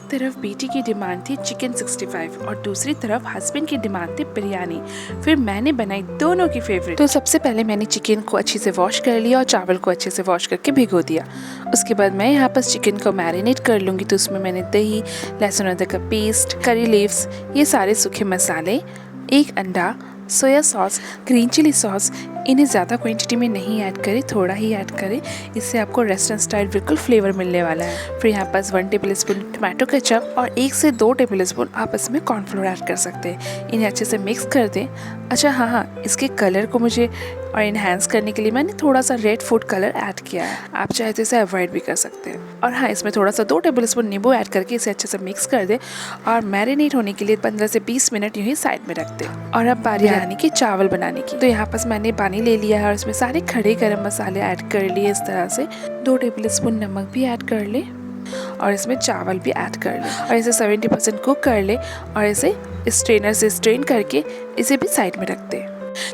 तरफ बेटी की डिमांड थी चिकन 65 और दूसरी तरफ हस्बैंड की डिमांड थी बिरयानी। फिर मैंने बनाई दोनों की फेवरेट। तो सबसे पहले मैंने चिकन को अच्छे से वॉश कर लिया और चावल को अच्छे से वॉश करके भिगो दिया। उसके बाद मैं यहाँ पर चिकन को मैरिनेट कर लूँगी। तो उसमें मैंने दही, लहसुन अदरक का पेस्ट, करी लीव्स, ये सारे सूखे मसाले, एक अंडा, soya sauce, green chilli sauce, इन्हें ज़्यादा क्वांटिटी में नहीं ऐड करें, थोड़ा ही ऐड करें, इससे आपको रेस्टोरेंट स्टाइल बिल्कुल फ्लेवर मिलने वाला है। फिर यहाँ पास 1 टेबलस्पून टमाटो केचप और 1 से 2 टेबलस्पून आप इसमें कॉर्नफ्लोर ऐड कर सकते हैं। इन्हें अच्छे से मिक्स कर दें। अच्छा हाँ, इसके कलर को मुझे और इन्हेंस करने के लिए मैंने थोड़ा सा रेड फूड कलर ऐड किया है। आप चाहे तो इसे अवॉइड भी कर सकते हैं। और हाँ, इसमें थोड़ा सा 2 टेबलस्पून नींबू ऐड करके इसे अच्छे से मिक्स कर दें और मैरिनेट होने के लिए 15 से 20 मिनट यूँ ही साइड में रख दें। और अब बारी आने की चावल बनाने की। तो यहाँ पास मैंने पानी ले लिया है और इसमें सारे खड़े गरम मसाले ऐड कर लिए। इस तरह से 2 टेबलस्पून नमक भी ऐड कर ले और इसमें चावल भी ऐड कर ले और इसे 70% कुक कर ले और इसे स्ट्रेनर से स्ट्रेन करके इसे भी साइड में रख दे।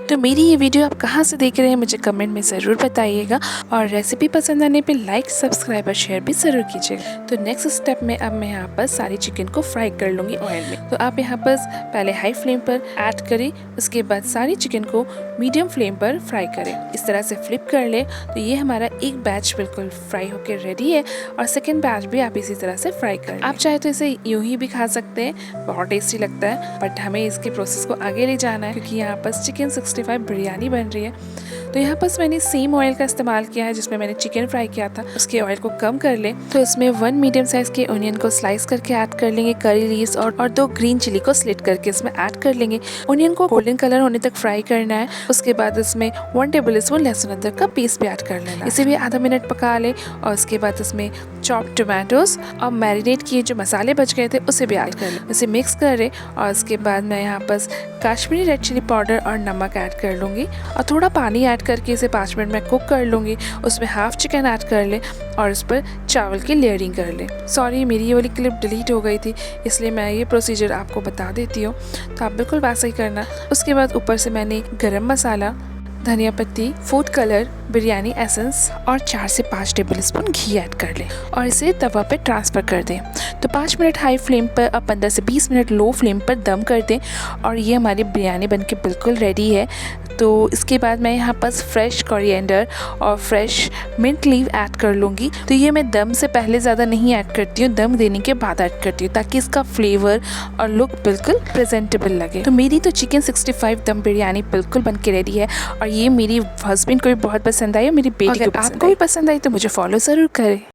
तो मेरी ये वीडियो आप कहाँ से देख रहे हैं मुझे कमेंट में ज़रूर बताइएगा और रेसिपी पसंद आने पे लाइक, सब्सक्राइब और शेयर भी ज़रूर कीजिएगा। तो नेक्स्ट स्टेप में अब मैं यहाँ पर सारी चिकन को फ्राई कर लूँगी ऑयल में। तो आप यहाँ पर पहले हाई फ्लेम पर ऐड करें, उसके बाद सारी चिकन को मीडियम फ्लेम पर फ्राई करें। इस तरह से फ्लिप कर ले तो ये हमारा एक बैच बिल्कुल फ्राई होकर रेडी है और सेकेंड बैच भी आप इसी तरह से फ्राई करें। आप चाहे तो इसे यूँ ही भी खा सकते हैं, बहुत टेस्टी लगता है, बट हमें इसके प्रोसेस को आगे ले जाना है क्योंकि यहाँ पर चिकन 65 बिरयानी बन रही है। तो यहाँ पर मैंने सेम ऑयल का इस्तेमाल किया है जिसमें मैंने चिकन फ्राई किया था। उसके ऑयल को कम कर ले तो इसमें 1 मीडियम साइज के ऑनियन को स्लाइस करके ऐड कर लेंगे, करी लीव्स और 2 ग्रीन चिली को स्लिट करके इसमें ऐड कर लेंगे। ऑनियन को गोल्डन कलर होने तक फ्राई करना है। उसके बाद इसमें 1 टेबलस्पून लहसुन अदरक का पेस्ट भी ऐड कर लेना। इसे भी आधा मिनट पका ले और उसके बाद इसमें चॉप्ड टोमेटोज और मैरिनेट किए जो मसाले बच गए थे उसे भी ऐड कर ले। इसे मिक्स करें और उसके बाद मैं यहाँ पर कश्मीरी रेड चिली पाउडर और नमक ऐड कर लूँगी और थोड़ा पानी ऐड करके इसे 5 मिनट में कुक कर लूँगी। उसमें हाफ चिकन ऐड कर ले और उस पर चावल की लेयरिंग कर ले। सॉरी, मेरी ये वाली क्लिप डिलीट हो गई थी इसलिए मैं ये प्रोसीजर आपको बता देती हूँ, तो आप बिल्कुल वैसा ही करना। उसके बाद ऊपर से मैंने गरम मसाला, धनिया पत्ती, फूड कलर, बिरयानी एसेंस और 4 से 5 टेबलस्पून घी ऐड कर लें और इसे तवा पे ट्रांसफ़र कर दें। तो 5 मिनट हाई फ्लेम पर और 15 से 20 मिनट लो फ्लेम पर दम कर दें और ये हमारी बिरयानी बनके बिल्कुल रेडी है। तो इसके बाद मैं यहाँ पर फ्रेश कोरिएंडर और फ्रेश मिंट लीव ऐड कर लूँगी। तो ये मैं दम से पहले ज़्यादा नहीं ऐड करती हूँ, दम देने के बाद ऐड करती हूँ ताकि इसका फ्लेवर और लुक बिल्कुल प्रेजेंटेबल लगे। तो मेरी तो चिकन 65 दम बिरयानी बिल्कुल बन के रेडी है और ये मेरी हस्बैंड को भी बहुत पसंद आई और मेरी बेटी को पसंद आई। आपको भी पसंद आई तो मुझे फॉलो ज़रूर करें।